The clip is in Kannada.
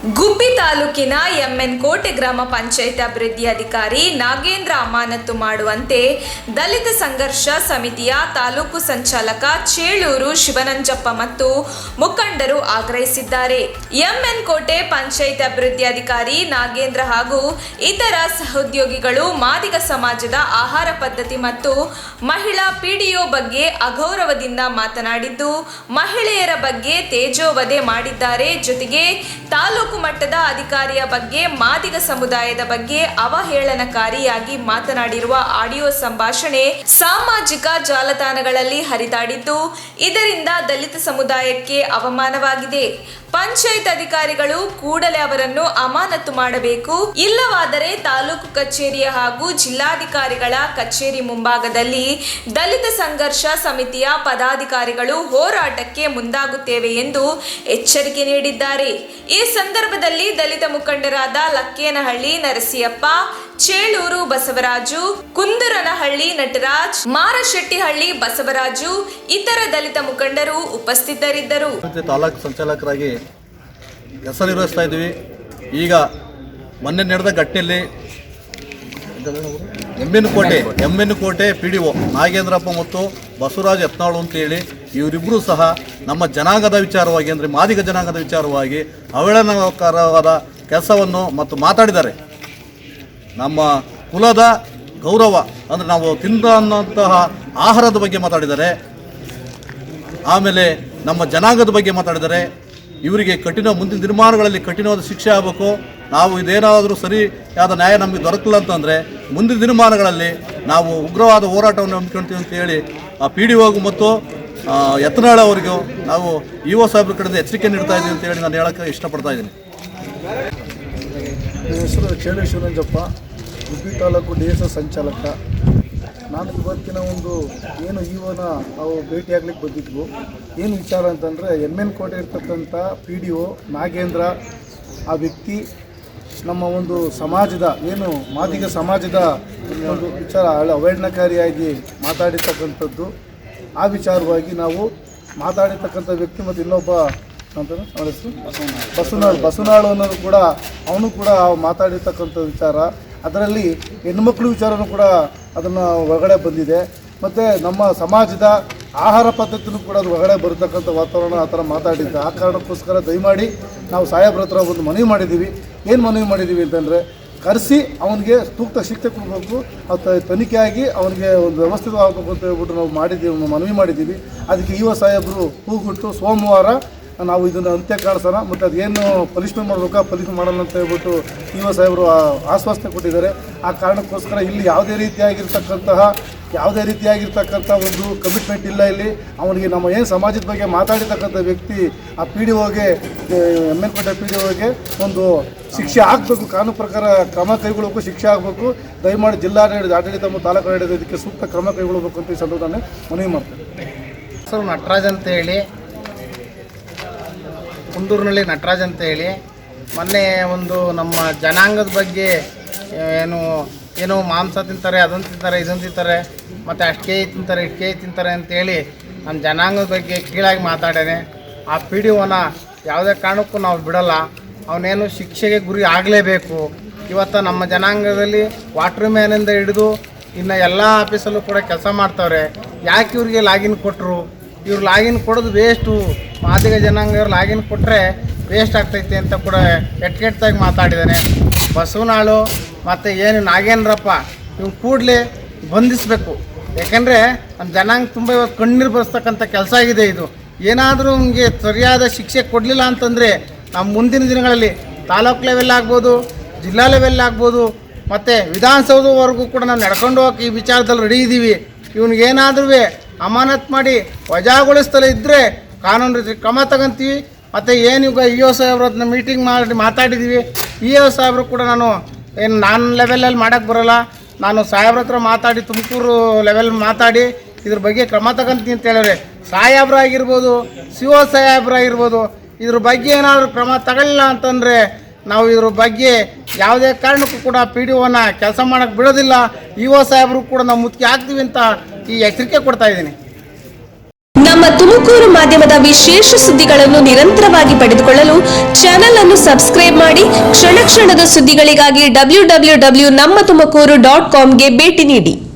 ಗುಬ್ಬಿ ತಾಲೂಕಿನ ಎಂಎನ್ ಕೋಟೆ ಗ್ರಾಮ ಪಂಚಾಯತ್ ಅಭಿವೃದ್ಧಿ ಅಧಿಕಾರಿ ನಾಗೇಂದ್ರ ಅಮಾನತು ಮಾಡುವಂತೆ ದಲಿತ ಸಂಘರ್ಷ ಸಮಿತಿಯ ತಾಲೂಕು ಸಂಚಾಲಕ ಚೇಳೂರು ಶಿವನಂಜಪ್ಪ ಮತ್ತು ಮುಖಂಡರು ಆಗ್ರಹಿಸಿದ್ದಾರೆ. ಎಂಎನ್ ಕೋಟೆ ಪಂಚಾಯತ್ ಅಭಿವೃದ್ಧಿ ಅಧಿಕಾರಿ ನಾಗೇಂದ್ರ ಹಾಗೂ ಇತರ ಸಹೋದ್ಯೋಗಿಗಳು ಮಾದಿಗ ಸಮಾಜದ ಆಹಾರ ಪದ್ಧತಿ ಮತ್ತು ಮಹಿಳಾ ಪಿಡಿಒ ಬಗ್ಗೆ ಅಗೌರವದಿಂದ ಮಾತನಾಡಿದ್ದು, ಮಹಿಳೆಯರ ಬಗ್ಗೆ ತೇಜೋವಧೆ ಮಾಡಿದ್ದಾರೆ. ಜೊತೆಗೆ ತಾಲೂಕು ಮಟ್ಟದ ಅಧಿಕಾರಿಯ ಬಗ್ಗೆ ಮಾದಿಗ ಸಮುದಾಯದ ಬಗ್ಗೆ ಅವಹೇಳನಕಾರಿಯಾಗಿ ಮಾತನಾಡಿರುವ ಆಡಿಯೋ ಸಂಭಾಷಣೆ ಸಾಮಾಜಿಕ ಜಾಲತಾಣಗಳಲ್ಲಿ ಹರಿದಾಡಿದ್ದು, ಇದರಿಂದ ದಲಿತ ಸಮುದಾಯಕ್ಕೆ ಅವಮಾನವಾಗಿದೆ. ಪಂಚಾಯತ್ ಅಧಿಕಾರಿಗಳು ಕೂಡಲೇ ಅವರನ್ನು ಅಮಾನತು ಮಾಡಬೇಕು. ಇಲ್ಲವಾದರೆ ತಾಲೂಕು ಕಚೇರಿಯ ಹಾಗೂ ಜಿಲ್ಲಾಧಿಕಾರಿಗಳ ಕಚೇರಿ ಮುಂಭಾಗದಲ್ಲಿ ದಲಿತ ಸಂಘರ್ಷ ಸಮಿತಿಯ ಪದಾಧಿಕಾರಿಗಳು ಹೋರಾಟಕ್ಕೆ ಮುಂದಾಗುತ್ತೇವೆ ಎಂದು ಎಚ್ಚರಿಕೆ ನೀಡಿದ್ದಾರೆ. ಈ ಸಂದರ್ಭದಲ್ಲಿ ದಲಿತ ಮುಖಂಡರಾದ ಲಕ್ಕೇನಹಳ್ಳಿ ನರಸಿಯಪ್ಪ, ಚೇಳೂರು ಬಸವರಾಜು, ಕುಂದರನಹಳ್ಳಿ ನಟರಾಜ್, ಮಾರಶೆಟ್ಟಿಹಳ್ಳಿ ಬಸವರಾಜು ಇತರ ದಲಿತ ಮುಖಂಡರು ಉಪಸ್ಥಿತರಿದ್ದರು. ತಾಲೂಕು ಸಂಚಾಲಕರಾಗಿ ಹೆಸರು ನಿರ್ವಹಿಸ್ತಾ ಇದ್ದೀವಿ. ಈಗ ಮೊನ್ನೆ ನಡೆದ ಘಟನೆಯಲ್ಲಿ ಎಮ್ಮೆನ್ ಕೋಟೆ PDO ನಾಗೇಂದ್ರಪ್ಪ ಮತ್ತು ಬಸವರಾಜ್ ಯತ್ನಾಳು ಅಂತೇಳಿ ಇವರಿಬ್ಬರೂ ಸಹ ನಮ್ಮ ಜನಾಂಗದ ವಿಚಾರವಾಗಿ ಅಂದರೆ ಮಾದಿಗ ಜನಾಂಗದ ವಿಚಾರವಾಗಿ ಅವಹೇಳನಕಾರವಾದ ಕೆಲಸವನ್ನು ಮತ್ತು ಮಾತಾಡಿದ್ದಾರೆ. ನಮ್ಮ ಕುಲದ ಗೌರವ ಅಂದರೆ ನಾವು ತಿಂದಂತಹ ಆಹಾರದ ಬಗ್ಗೆ ಮಾತಾಡಿದ್ದಾರೆ. ಆಮೇಲೆ ನಮ್ಮ ಜನಾಂಗದ ಬಗ್ಗೆ ಮಾತಾಡಿದ್ದಾರೆ. ಇವರಿಗೆ ಮುಂದಿನ ದಿನಮಾನಗಳಲ್ಲಿ ಕಠಿಣವಾದ ಶಿಕ್ಷೆ ಆಗಬೇಕು. ನಾವು ಇದೇನಾದರೂ ಸರಿಯಾದ ನ್ಯಾಯ ನಮಗೆ ದೊರಕಿಲ್ಲ ಅಂತಂದರೆ ಮುಂದಿನ ದಿನಮಾನಗಳಲ್ಲಿ ನಾವು ಉಗ್ರವಾದ ಹೋರಾಟವನ್ನು ಹಮ್ಮಿಕೊಳ್ತೀವಿ ಅಂತೇಳಿ ಆ PDOಗೂ ಮತ್ತು ಯತ್ನಾಳ್ ಅವರಿಗೂ ನಾವು EO ಸಾಹೇಬ್ರ ಕಡೆಯಿಂದ ಎಚ್ಚರಿಕೆ ನೀಡ್ತಾ ಇದ್ದೀವಿ ಅಂತೇಳಿ ನಾನು ಹೇಳೋಕ್ಕೆ ಇಷ್ಟಪಡ್ತಾ ಇದ್ದೀನಿ. ನನ್ನ ಹೆಸರು ಚೇಳು ಶಿವನಂಜಪ್ಪ, ಗುಬ್ಬಿ ತಾಲೂಕು DSS ಸಂಚಾಲಕ. ನಾನು ಇವತ್ತಿನ ಏನು EOನ ನಾವು ಭೇಟಿಯಾಗ್ಲಿಕ್ಕೆ ಬಂದಿದ್ವು. ಏನು ವಿಚಾರ ಅಂತಂದರೆ ಎಂಎನ್ ಕೋಟೆ ಇರ್ತಕ್ಕಂಥ PDO ನಾಗೇಂದ್ರ ಆ ವ್ಯಕ್ತಿ ನಮ್ಮ ಸಮಾಜದ ಏನು ಮಾದಿಗ ಸಮಾಜದ ವಿಚಾರ ಅವಹೇಳನಕಾರಿಯಾಗಿ ಮಾತಾಡಿರ್ತಕ್ಕಂಥದ್ದು. ಆ ವಿಚಾರವಾಗಿ ನಾವು ಮಾತಾಡಿರ್ತಕ್ಕಂಥ ವ್ಯಕ್ತಿ ಮತ್ತು ಇನ್ನೊಬ್ಬ ಬಸವನಾಳು ಅನ್ನೋದು ಕೂಡ ಅವನು ಕೂಡ ಮಾತಾಡಿರ್ತಕ್ಕಂಥ ವಿಚಾರ. ಅದರಲ್ಲಿ ಹೆಣ್ಮಕ್ಳು ವಿಚಾರನೂ ಕೂಡ ಅದನ್ನು ಹೊರಗಡೆ ಬಂದಿದೆ. ಮತ್ತು ನಮ್ಮ ಸಮಾಜದ ಆಹಾರ ಪದ್ಧತಿನೂ ಕೂಡ ಅದು ಹೊರಗಡೆ ಬರತಕ್ಕಂಥ ವಾತಾವರಣ ಆ ಥರ ಮಾತಾಡಿದ್ದೆ. ಆ ಕಾರಣಕ್ಕೋಸ್ಕರ ದಯಮಾಡಿ ನಾವು ಸಾಹೇಬ್ರ ಹತ್ರ ಒಂದು ಮನವಿ ಮಾಡಿದ್ದೀವಿ. ಏನು ಮನವಿ ಮಾಡಿದ್ದೀವಿ ಅಂತಂದರೆ, ಕರೆಸಿ ಅವನಿಗೆ ಸೂಕ್ತ ಶಿಕ್ಷೆ ಕೊಡಬೇಕು, ತನಿಖೆಯಾಗಿ ಅವನಿಗೆ ಒಂದು ವ್ಯವಸ್ಥಿತವಾಗಬೇಕು ಅಂತ ಹೇಳ್ಬಿಟ್ಟು ನಾವು ಮನವಿ ಮಾಡಿದ್ದೀವಿ. ಅದಕ್ಕೆ EO ಸಾಹೇಬರು ಕೂಗುಟ್ಟು ಸೋಮವಾರ ನಾವು ಇದನ್ನು ಅಂತ್ಯ ಕಾಣಿಸೋಣ ಮತ್ತು ಅದೇನು ಪನಿಷ್ಮೆಂಟ್ ಮಾಡಬೇಕಾ ಪನಿಷ್ಮೆಂಟ್ ಮಾಡೋಣ ಅಂತ ಹೇಳ್ಬಿಟ್ಟು EO ಸಾಹೇಬರು ಆಶ್ವಾಸನೆ ಕೊಟ್ಟಿದ್ದಾರೆ. ಆ ಕಾರಣಕ್ಕೋಸ್ಕರ ಇಲ್ಲಿ ಯಾವುದೇ ರೀತಿಯಾಗಿರ್ತಕ್ಕಂಥ ಒಂದು ಕಮಿಟ್ಮೆಂಟ್ ಇಲ್ಲ. ಇಲ್ಲಿ ಅವನಿಗೆ ನಮ್ಮ ಏನು ಸಮಾಜದ ಬಗ್ಗೆ ಮಾತಾಡಿರ್ತಕ್ಕಂಥ ವ್ಯಕ್ತಿ ಆ PDOಗೆ ಎಂಎನ್ ಕೋಟೆ PDOಗೆ ಒಂದು ಶಿಕ್ಷೆ ಆಗಬೇಕು, ಕಾನೂನು ಪ್ರಕಾರ ಕ್ರಮ ಕೈಗೊಳ್ಳಬೇಕು, ಶಿಕ್ಷೆ ಆಗಬೇಕು. ದಯಮಾಡಿ ಜಿಲ್ಲಾಡಳಿತ ಮತ್ತು ತಾಲೂಕು ಆಡಳಿತ ಇದಕ್ಕೆ ಸೂಕ್ತ ಕ್ರಮ ಕೈಗೊಳ್ಳಬೇಕು ಅಂತ ಈ ಸಂದರ್ಭದಲ್ಲಿ ಮನವಿ ಮಾಡ್ತೇನೆ. ಹೆಸರು ನಟರಾಜ್ ಅಂತೇಳಿ, ಕುಂದೂರಿನಲ್ಲಿ ನಟರಾಜ್ ಅಂತೇಳಿ. ಮೊನ್ನೆ ನಮ್ಮ ಜನಾಂಗದ ಬಗ್ಗೆ ಏನೋ ಮಾಂಸ ತಿಂತಾರೆ, ಅದನ್ನು ತಿಂತಾರೆ, ಇದನ್ನು ತಿಂತಾರೆ, ಮತ್ತು ಅಷ್ಟು ಕೆ ತಿಂತಾರೆ, ಇಷ್ಟು ಕೆ ತಿಂತಾರೆ ಅಂತೇಳಿ ನಮ್ಮ ಜನಾಂಗದ ಬಗ್ಗೆ ಕೀಳಾಗಿ ಮಾತಾಡೇನೆ. ಆ PDOನ ಯಾವುದೇ ಕಾರಣಕ್ಕೂ ನಾವು ಬಿಡೋಲ್ಲ. ಅವನೇನು ಶಿಕ್ಷೆಗೆ ಗುರಿ ಆಗಲೇಬೇಕು. ಇವತ್ತು ನಮ್ಮ ಜನಾಂಗದಲ್ಲಿ ವಾಟರ್ ಮ್ಯಾನಿಂದ ಹಿಡಿದು ಇನ್ನು ಎಲ್ಲ ಆಫೀಸಲ್ಲೂ ಕೂಡ ಕೆಲಸ ಮಾಡ್ತಾವ್ರೆ. ಯಾಕೆ ಇವ್ರಿಗೆ ಲಾಗಿನ್ ಕೊಟ್ಟರು? ಇವ್ರು ಲಾಗಿನ್ ಕೊಡೋದು ವೇಸ್ಟು. ಮಾದಿಗ ಜನಾಂಗವ್ರು ಲಾಗಿನ್ ಕೊಟ್ಟರೆ ವೇಸ್ಟ್ ಆಗ್ತೈತೆ ಅಂತ ಕೂಡ ಕೆಟ್ಟದಾಗಿ ಮಾತಾಡಿದ್ದಾನೆ. ಬಸವನಾಳು ಮತ್ತು ಏನು ನಾಗೇಂದ್ರಪ್ಪ ಇವ್ನು ಕೂಡಲೇ ಬಂಧಿಸಬೇಕು. ಯಾಕೆಂದರೆ ನಮ್ಮ ಜನಾಂಗ ತುಂಬ ಇವತ್ತು ಕಣ್ಣೀರು ಬರೆಸ್ತಕ್ಕಂಥ ಕೆಲಸ ಆಗಿದೆ. ಇದು ಏನಾದರೂ ನಮಗೆ ಸರಿಯಾದ ಶಿಕ್ಷೆ ಕೊಡಲಿಲ್ಲ ಅಂತಂದರೆ ನಮ್ಮ ಮುಂದಿನ ದಿನಗಳಲ್ಲಿ ತಾಲೂಕು ಲೆವೆಲ್ ಆಗ್ಬೋದು, ಜಿಲ್ಲಾ ಲೆವೆಲ್ ಆಗ್ಬೋದು, ಮತ್ತು ವಿಧಾನಸೌಧವರೆಗೂ ಕೂಡ ನಾವು ನಡ್ಕೊಂಡು ಹೋಗೋಕೆ ಈ ವಿಚಾರದಲ್ಲಿ ರೆಡಿ ಇದ್ದೀವಿ. ಇವನಿಗೇನಾದ್ರೂ ಅಮಾನತ್ ಮಾಡಿ ವಜಾಗೊಳಿಸ್ತಲೇ ಇದ್ದರೆ ಕಾನೂನು ರೀತಿ ಕ್ರಮ ತಗೊಂತೀವಿ. ಮತ್ತು ಏನೀಗ EO ಸಾಹೇಬ್ರನ್ನ ಮೀಟಿಂಗ್ ಮಾಡಿ ಮಾತಾಡಿದ್ದೀವಿ. EO ಸಾಹೇಬ್ರು ಕೂಡ ನಾನು ಲೆವೆಲಲ್ಲಿ ಮಾಡೋಕ್ಕೆ ಬರೋಲ್ಲ, ನಾನು ಸಾಹೇಬ್ರ ಹತ್ರ ಮಾತಾಡಿ ತುಮಕೂರು ಲೆವೆಲ್ ಮಾತಾಡಿ ಇದ್ರ ಬಗ್ಗೆ ಕ್ರಮ ತಗೊಂತೀನಿ ಅಂತ ಹೇಳಿದ್ರೆ, ಸಾಹೇಬ್ರಾಗಿರ್ಬೋದು, CO ಸಾಹೇಬ್ರಾಗಿರ್ಬೋದು, ಇದ್ರ ಬಗ್ಗೆ ಏನಾದರೂ ಕ್ರಮ ತಗೊಳ್ಳಿಲ್ಲ ಅಂತಂದರೆ ನಾವು ಇದ್ರ ಬಗ್ಗೆ ಯಾವುದೇ ಕಾರಣಕ್ಕೂ ಕೂಡ PDOನ ಕೆಲಸ ಮಾಡೋಕ್ಕೆ ಬಿಡೋದಿಲ್ಲ. EO ಸಾಹೇಬ್ರು ಕೂಡ ನಾವು ಮುತ್ತಿಗೆ ಹಾಕ್ತೀವಿ ಅಂತ ಈ ಎಚ್ಚರಿಕೆ ಕೊಡ್ತಾ ಇದ್ದೀನಿ. ನಮ್ಮ ತುಮಕೂರು ಮಾಧ್ಯಮದ ವಿಶೇಷ ಸುದ್ದಿಗಳನ್ನು ನಿರಂತರವಾಗಿ ಪಡೆದುಕೊಳ್ಳಲು ಚಾನೆಲ್ ಅನ್ನು ಸಬ್ಸ್ಕ್ರೈಬ್ ಮಾಡಿ. ಕ್ಷಣ ಕ್ಷಣದ ಸುದ್ದಿಗಳಿಗಾಗಿ www.nammathumakuru.com ಗೆ ಭೇಟಿ ನೀಡಿ.